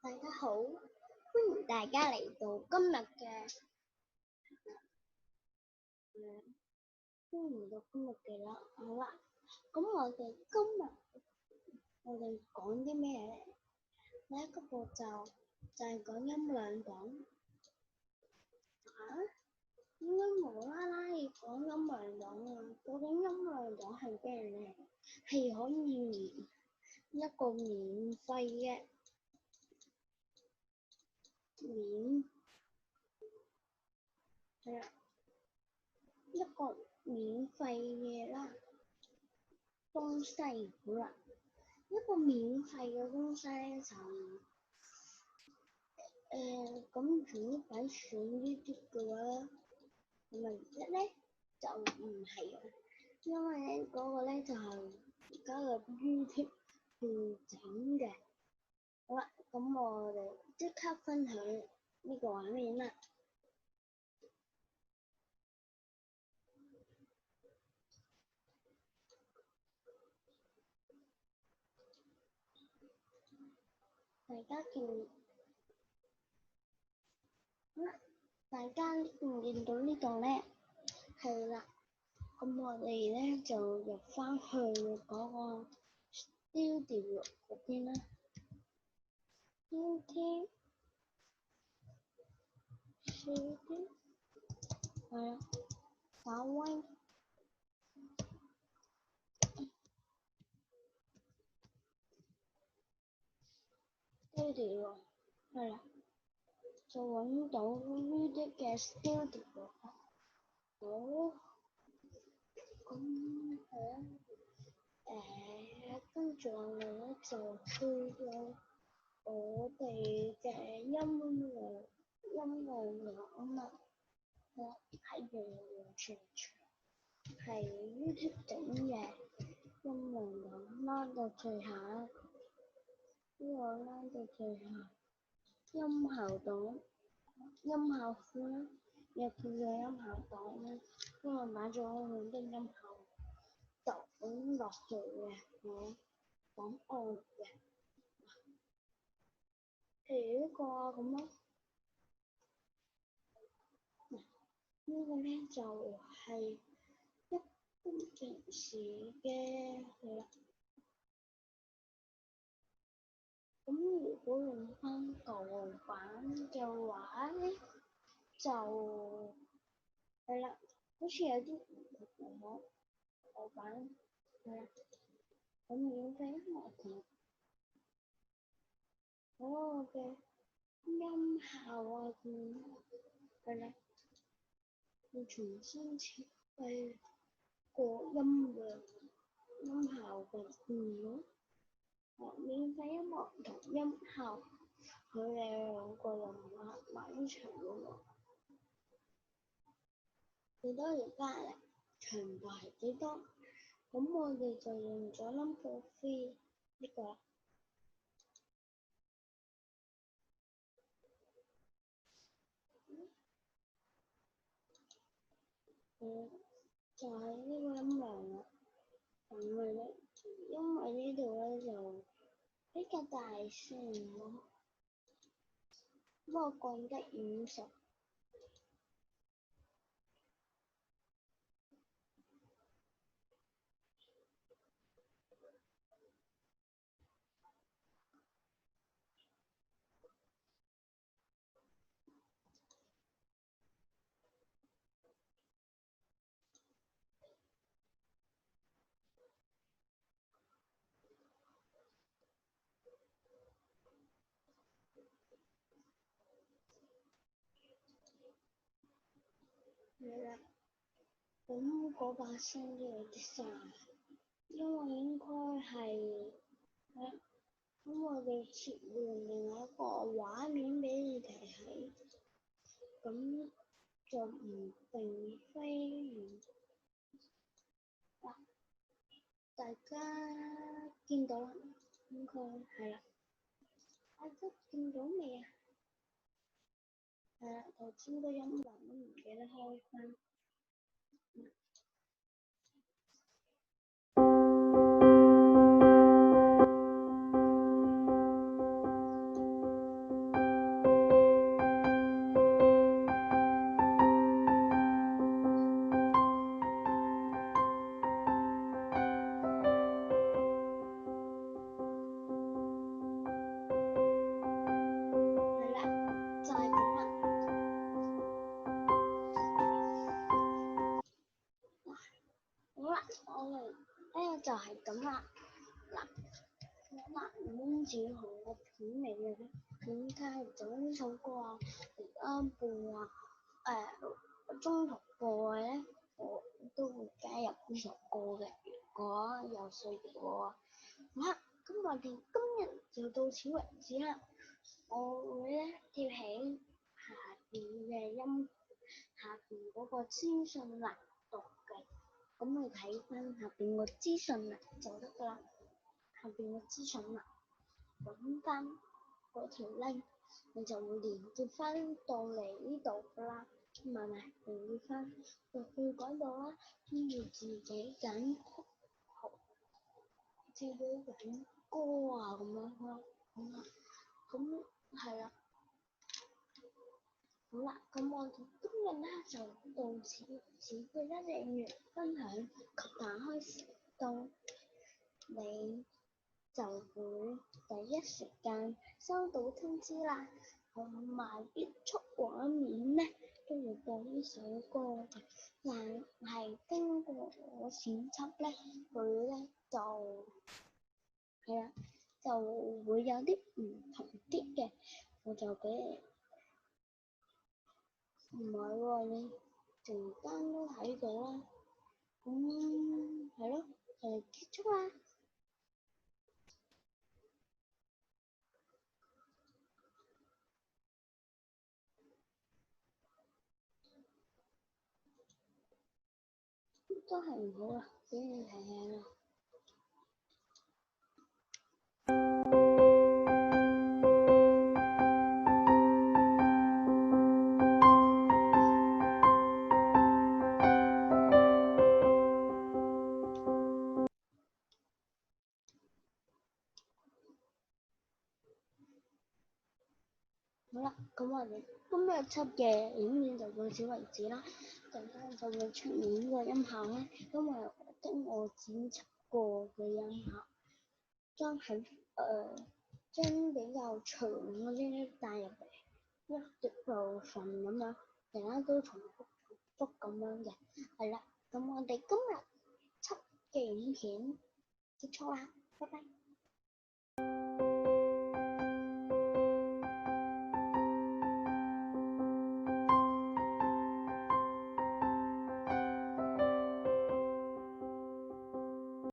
大家好，歡迎大家嚟到今日嘅啦。好啦，咁我哋講啲咩咧？第一個步驟就係講音量檔。點解無啦啦要講音量檔啊？究竟音量檔係咩咧？係可以一個免費嘅一個免費嘅東西。好啦，一個免費嘅東西咧就咁如果擺上呢啲嘅話，係咪一咧就唔係啊？因為咧嗰個咧就係而家嘅 YouTube 去整嘅。好啦，咁我哋即刻分享呢個畫面啦。大家見唔見到呢度咧？係啦，咁我哋咧就入翻去嗰個 studio 嗰邊啦。studio 係啦，打威 studio 係啦，就揾到呢啲嘅 studio。好，咁係跟住我哋咧就去到我哋嘅音量檔啦。係完完全全係 YouTube 整嘅音量檔，拉到最下，呢個拉到最下音效檔，音效庫又叫做音效檔啦，因為買咗好多音效檔落去嘅，我檔案嘅，譬如呢個啊咁咯。呢個咧就係一般平時嘅係啦。咁如果用翻舊版嘅話咧，就係啦，好似有啲唔同喎。舊版係啦，咁免費音樂同嗰個嘅音效啊，係啦，要重新設計個音量、音效嘅咯。免費音樂同音效，佢哋兩個又唔係埋一齊嘅喎。幾多而家嚟？長度係幾多？咁我哋就用咗 number 3呢個。就係呢個音量啦。因為呢度咧就比較大聲咯，不過降得50。係啦，咁嗰把聲都有啲沙，因為應該係咁我哋切換另外一個畫面俾你哋睇，咁就並非大家見到啦，應該係啦，大家見到未啊？係啦，頭先個音量都唔記得開翻。張子豪嘅片嚟嘅，點解咗呢首歌啊？而家播啊，中途播嘅咧，我都會加入呢首歌嘅。如果有需要嘅話，好啦，咁我哋今日就到此為止啦。我會咧跳起下邊嘅音，下邊嗰個資訊欄讀嘅，咁你睇翻下邊個資訊欄就得噶啦。下邊個資訊欄揾翻嗰條 link，你就會連結翻到嚟呢度噶啦，慢慢連結翻就去嗰度啦，跟住自己揀曲，自己揀歌啊咁樣咯，咁係啦。好啦，咁我哋今日咧就到此為止，記得訂閱、分享及打開小燈，你就會第一時間收到通知啦。同埋結束畫面咧都會播呢首歌嘅，但係經過我剪輯咧，佢咧就係啦，就會有啲唔同啲嘅，我就俾你。唔係喎，你陣間都睇到啦。咁係咯，就結束啦。都係唔好啦，俾你睇下啦。好啦，咁我哋今日輯嘅影片就到此為止啦。陣間就會出現呢個音效咧，因為經我剪輯過嘅音效，將比較長嗰啲帶入嚟一啲部分咁樣，其他都重複咁樣嘅。係啦，咁我哋今日輯嘅影片結束啦，拜拜。